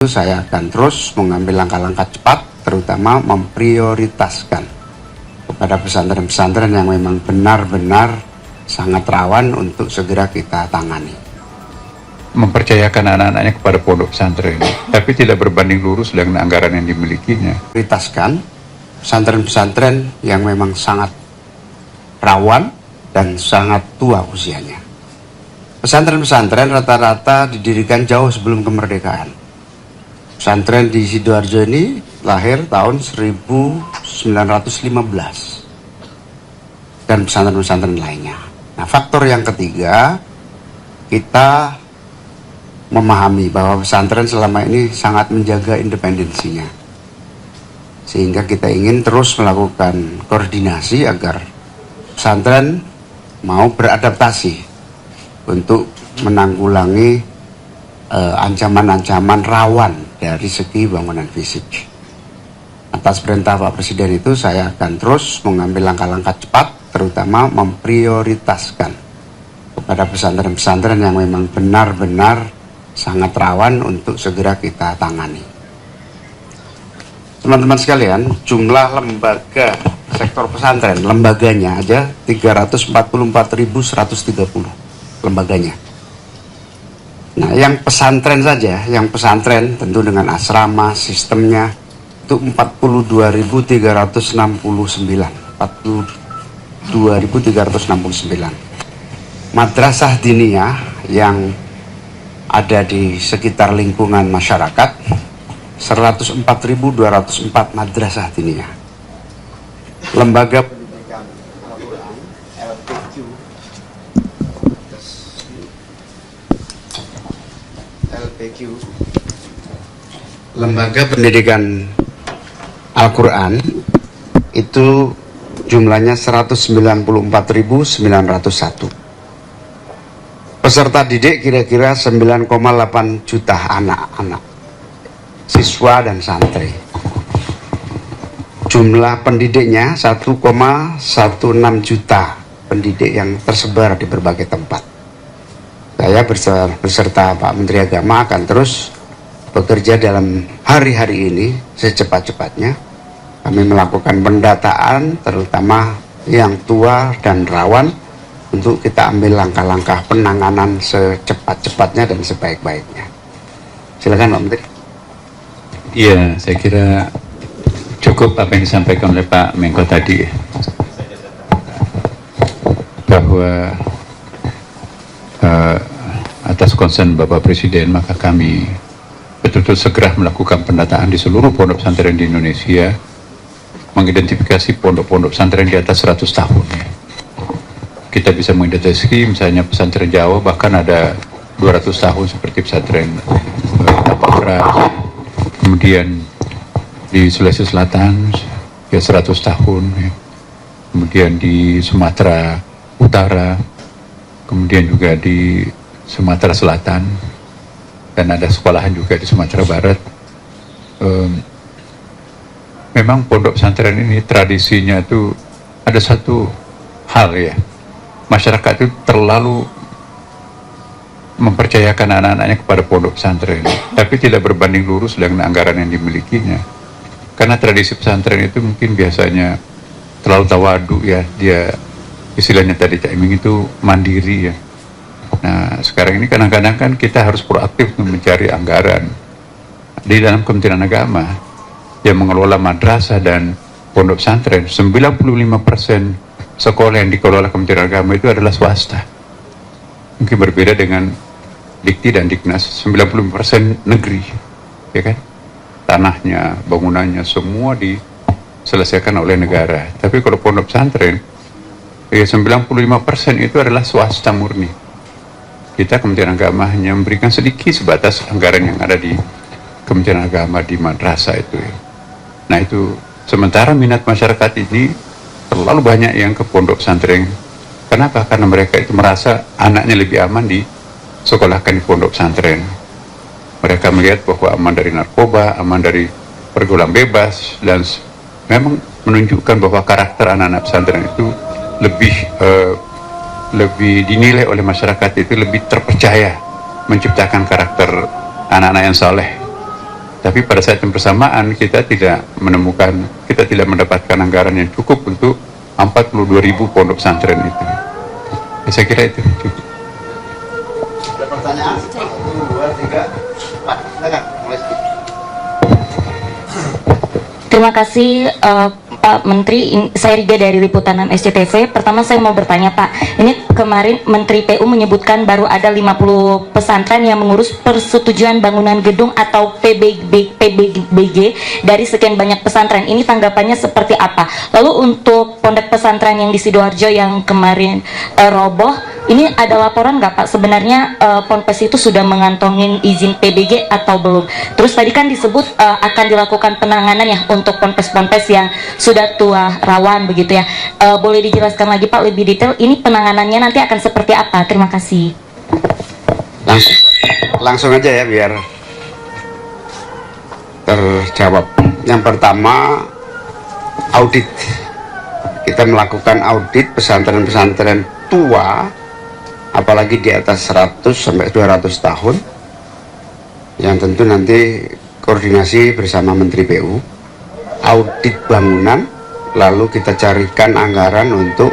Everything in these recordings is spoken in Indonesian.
Saya akan terus mengambil langkah-langkah cepat, terutama memprioritaskan kepada pesantren-pesantren yang memang benar-benar sangat rawan untuk segera kita tangani. Mempercayakan anak-anaknya kepada pondok pesantren, tapi tidak berbanding lurus dengan anggaran yang dimilikinya. Prioritaskan pesantren-pesantren yang memang sangat rawan dan sangat tua usianya. Pesantren-pesantren rata-rata didirikan jauh sebelum kemerdekaan. Pesantren di Sidoarjo ini lahir tahun 1915 dan pesantren-pesantren lainnya. Nah, faktor yang ketiga, kita memahami bahwa pesantren selama ini sangat menjaga independensinya, sehingga kita ingin terus melakukan koordinasi agar pesantren mau beradaptasi untuk menanggulangi ancaman-ancaman rawan dari segi bangunan fisik. Atas perintah Pak Presiden itu, saya akan terus mengambil langkah-langkah cepat, terutama memprioritaskan kepada pesantren-pesantren yang memang benar-benar sangat rawan untuk segera kita tangani. Teman-teman sekalian, jumlah lembaga sektor pesantren, lembaganya aja 344.130 lembaganya. Nah, yang pesantren saja, yang pesantren tentu dengan asrama, sistemnya itu 42.369. Madrasah diniyah yang ada di sekitar lingkungan masyarakat 104.204 madrasah diniyah. Lembaga pendidikan Al-Quran LPQ, lembaga pendidikan Al-Quran itu jumlahnya 194.901. Peserta didik kira-kira 9,8 juta anak-anak, siswa dan santri. Jumlah pendidiknya 1,16 juta pendidik yang tersebar di berbagai tempat. Saya beserta Pak Menteri Agama akan terus bekerja dalam hari-hari ini secepat-cepatnya. Kami melakukan pendataan terutama yang tua dan rawan untuk kita ambil langkah-langkah penanganan secepat-cepatnya dan sebaik-baiknya. Silakan Pak Menteri. Iya, saya kira cukup apa yang disampaikan oleh Pak Menko tadi, bahwa atas konsen Bapak Presiden, maka kami betul-betul segera melakukan pendataan di seluruh pondok pesantren di Indonesia, mengidentifikasi pondok-pondok pesantren di atas 100 tahun. Kita bisa mengidentifikasi misalnya pesantren Jawa bahkan ada 200 tahun seperti pesantren Tapakra, kemudian di Sulawesi Selatan ya 100 tahun, ya. Kemudian di Sumatera Utara, kemudian juga di Sumatera Selatan, dan ada sekolahan juga di Sumatera Barat. Memang pondok pesantren ini tradisinya itu ada satu hal, ya, masyarakat itu terlalu mempercayakan anak-anaknya kepada pondok pesantren, tapi tidak berbanding lurus dengan anggaran yang dimilikinya. Karena tradisi pesantren itu mungkin biasanya terlalu tawadu, ya, dia istilahnya tadi Cak Iming itu mandiri, ya. Nah, sekarang ini kadang-kadang kan kita harus proaktif untuk mencari anggaran. Di dalam Kementerian Agama yang mengelola madrasah dan pondok pesantren, 95% sekolah yang dikelola Kementerian Agama itu adalah swasta. Mungkin berbeda dengan Dikti dan Diknas, 95% negeri, ya kan? Tanahnya, bangunannya semua diselesaikan oleh negara. Tapi kalau pondok pesantren, ya 95% itu adalah swasta murni. Kita Kementerian Agama hanya memberikan sedikit sebatas anggaran yang ada di Kementerian Agama di madrasah itu, ya. Nah, itu sementara minat masyarakat ini terlalu banyak yang ke pondok pesantren. Kenapa? Karena mereka itu merasa anaknya lebih aman disekolahkan di pondok pesantren. Mereka melihat bahwa aman dari narkoba, aman dari pergaulan bebas, dan memang menunjukkan bahwa karakter anak-anak pesantren itu lebih dinilai oleh masyarakat, itu lebih terpercaya menciptakan karakter anak-anak yang saleh. Tapi pada saat yang bersamaan kita tidak mendapatkan anggaran yang cukup untuk 42.000 pondok pesantren itu. Ya, saya kira itu cukup. Ada pertanyaan? 1, 2, 3, 4. Silakan, mulai. Terima kasih Pak Menteri. Saya Riga dari Liputan 6 SCTV. Pertama saya mau bertanya Pak, ini kemarin Menteri PU menyebutkan baru ada 50 pesantren yang mengurus persetujuan bangunan gedung atau PBG dari sekian banyak pesantren. Ini tanggapannya seperti apa? Lalu untuk pondok pesantren yang di Sidoarjo yang kemarin roboh, ini ada laporan nggak Pak? Sebenarnya Ponpes itu sudah mengantongin izin PBG atau belum? Terus tadi kan disebut akan dilakukan penanganan ya untuk ponpes-ponpes yang sudah tua rawan begitu ya. Boleh dijelaskan lagi Pak lebih detail, ini penanganannya nanti akan seperti apa? Terima kasih. Langsung aja ya biar terjawab. Yang pertama, audit. Kita melakukan audit pesantren-pesantren tua, apalagi di atas 100 sampai 200 tahun, yang tentu nanti koordinasi bersama Menteri PU, audit bangunan, lalu kita carikan anggaran untuk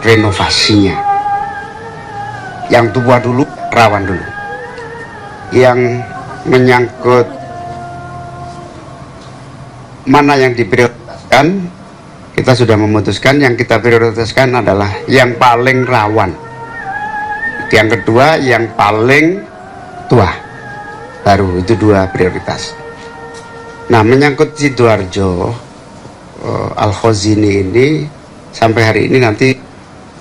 renovasinya. Yang tua dulu, rawan dulu. Yang menyangkut mana yang diprioritaskan, kita sudah memutuskan yang kita prioritaskan adalah yang paling rawan. Yang kedua, yang paling tua. Baru itu 2 prioritas. Nah, menyangkut Sidoarjo, Al-Khazini ini, sampai hari ini nanti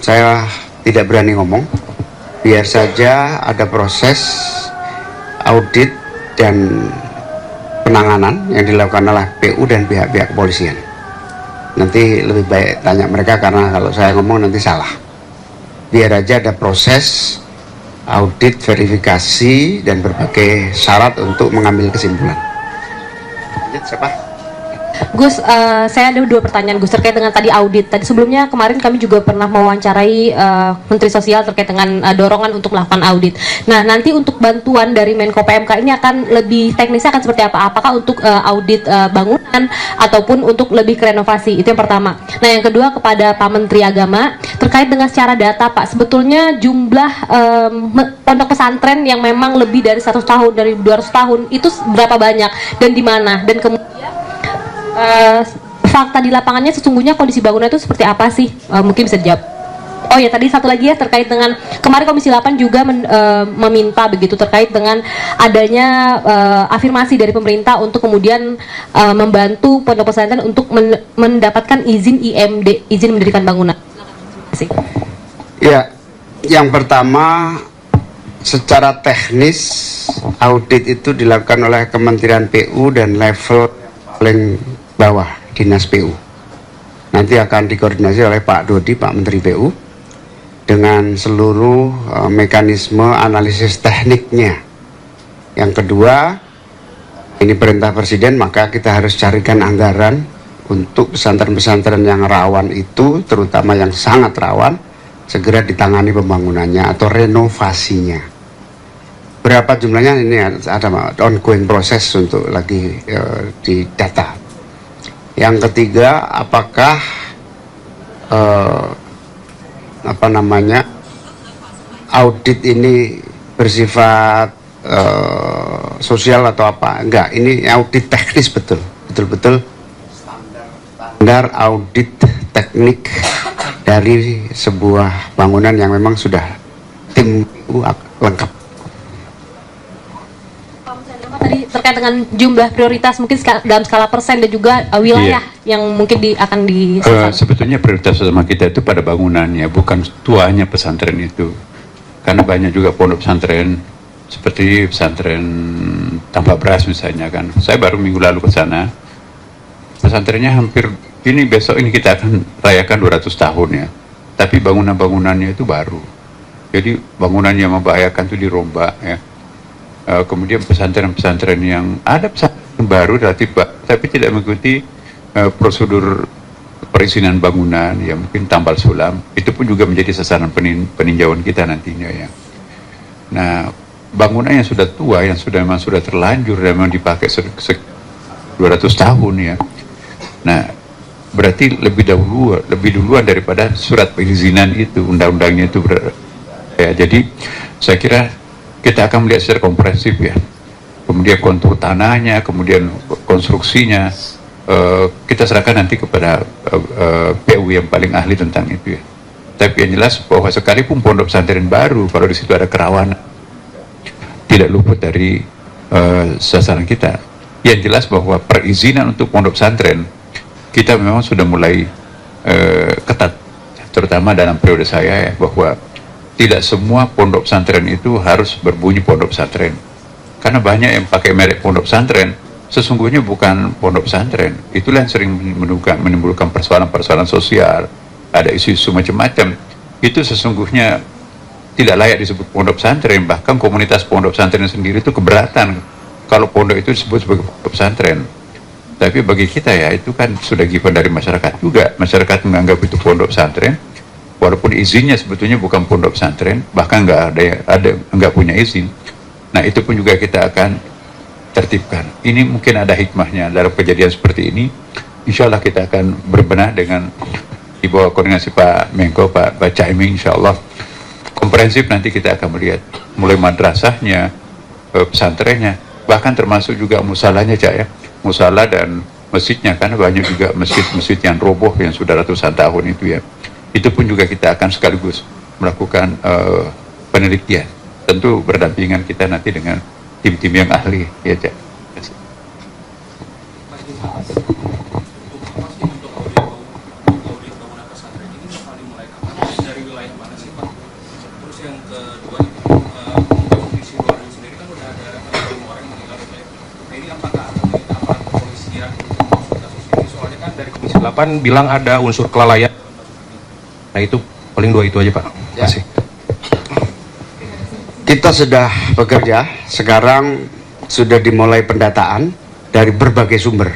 saya tidak berani ngomong. Biar saja ada proses audit dan penanganan yang dilakukan oleh PU dan pihak-pihak kepolisian. Nanti lebih baik tanya mereka, karena kalau saya ngomong nanti salah. Biar aja ada proses audit, verifikasi, dan berbagai syarat untuk mengambil kesimpulan. Siapa? Gus, saya ada 2 pertanyaan Gus terkait dengan tadi audit. Tadi sebelumnya kemarin kami juga pernah mewawancarai Menteri Sosial terkait dengan dorongan untuk melakukan audit. Nah, nanti untuk bantuan dari Menko PMK ini akan lebih teknisnya akan seperti apa? Apakah untuk audit bangunan ataupun untuk lebih ke renovasi? Itu yang pertama. Nah, yang kedua kepada Pak Menteri Agama terkait dengan secara data Pak, sebetulnya jumlah pondok pesantren yang memang lebih dari 100 tahun, dari 200 tahun itu berapa banyak dan di mana? Dan kemudian fakta di lapangannya sesungguhnya kondisi bangunan itu seperti apa sih? Mungkin bisa dijawab. Oh ya, tadi satu lagi ya terkait dengan kemarin Komisi 8 juga meminta begitu terkait dengan adanya afirmasi dari pemerintah untuk kemudian membantu pondok pesantren untuk mendapatkan izin IMD, izin mendirikan bangunan. Terima kasih. Ya, yang pertama, secara teknis audit itu dilakukan oleh Kementerian PU dan level paling bawah Dinas PU. Nanti akan dikoordinasi oleh Pak Dodi, Pak Menteri PU, dengan seluruh mekanisme analisis tekniknya. Yang kedua, ini perintah Presiden, maka kita harus carikan anggaran untuk pesantren-pesantren yang rawan itu, terutama yang sangat rawan, segera ditangani pembangunannya atau renovasinya. Berapa jumlahnya ini ada ongoing proses untuk lagi didata. Yang ketiga, apakah audit ini bersifat sosial atau apa? Enggak, ini audit teknis betul-betul standar audit teknik dari sebuah bangunan yang memang sudah tim lengkap. Tadi terkait dengan jumlah prioritas mungkin dalam skala persen dan juga wilayah yang mungkin akan sebetulnya prioritas utama kita itu pada bangunannya, bukan tuanya pesantren itu. Karena banyak juga pondok pesantren seperti pesantren Tambak Beras misalnya kan. Saya baru minggu lalu ke sana. Pesantrennya hampir ini besok ini kita akan rayakan 200 tahun ya. Tapi bangunan-bangunannya itu baru. Jadi bangunan yang membahayakan itu dirombak ya. Kemudian pesantren-pesantren yang ada pesantren baru relatif tapi tidak mengikuti prosedur perizinan bangunan, ya mungkin tambal sulam, itu pun juga menjadi sasaran peninjauan kita nantinya ya. Nah, bangunan yang sudah tua, yang memang sudah terlanjur dan memang dipakai 200 tahun ya. Nah, berarti lebih duluan daripada surat perizinan itu, undang-undangnya itu ya. Jadi saya kira kita akan melihat secara komprehensif ya. Kemudian kontur tanahnya, kemudian konstruksinya, kita serahkan nanti kepada PU yang paling ahli tentang itu ya. Tapi yang jelas bahwa sekalipun pondok pesantren baru, kalau di situ ada kerawanan, tidak luput dari sasaran kita. Yang jelas bahwa perizinan untuk pondok pesantren kita memang sudah mulai ketat, terutama dalam periode saya ya, bahwa tidak semua pondok pesantren itu harus berbunyi pondok pesantren. Karena banyak yang pakai merek pondok pesantren, sesungguhnya bukan pondok pesantren. Itulah yang sering menimbulkan persoalan-persoalan sosial, ada isu-isu macam-macam. Itu sesungguhnya tidak layak disebut pondok pesantren. Bahkan komunitas pondok pesantren sendiri itu keberatan kalau pondok itu disebut sebagai pondok pesantren. Tapi bagi kita ya, itu kan sudah given dari masyarakat juga. Masyarakat menganggap itu pondok pesantren, walaupun izinnya sebetulnya bukan pondok pesantren, bahkan nggak punya izin. Nah, itu pun juga kita akan tertibkan. Ini mungkin ada hikmahnya dalam kejadian seperti ini. Insya Allah kita akan berbenah dengan di bawah koordinasi Pak Menko, Pak Caimin, insya Allah komprehensif. Nanti kita akan melihat mulai madrasahnya, pesantrennya, bahkan termasuk juga musalahnya, Cak ya, musalah dan masjidnya, karena banyak juga masjid-masjid yang roboh yang sudah ratusan tahun itu ya. Itu pun juga kita akan sekaligus melakukan penelitian, tentu berdampingan kita nanti dengan tim-tim yang ahli ya, Cak. Komisi 8 bilang ada unsur kelalaian. Nah, itu paling dua itu aja, Pak. Ya. Masih. Kita sudah bekerja, sekarang sudah dimulai pendataan dari berbagai sumber.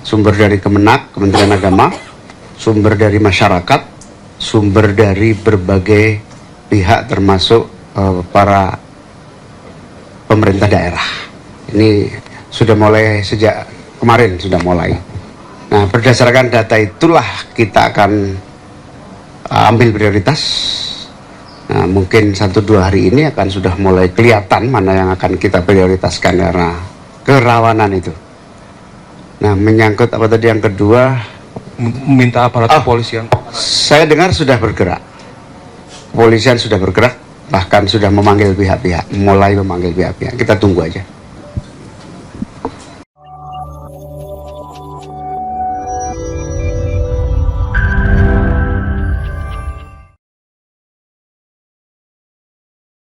Sumber dari Kemenak, Kementerian Agama, sumber dari masyarakat, sumber dari berbagai pihak termasuk para pemerintah daerah. Ini sudah mulai sejak kemarin, sudah mulai. Nah, berdasarkan data itulah kita akan ambil prioritas. Nah, mungkin 1-2 hari ini akan sudah mulai kelihatan mana yang akan kita prioritaskan karena kerawanan itu. Nah, menyangkut apa tadi yang kedua, Minta aparat kepolisian. saya dengar sudah bergerak. Kepolisian sudah bergerak, bahkan sudah memanggil pihak-pihak, mulai memanggil pihak-pihak. Kita tunggu aja.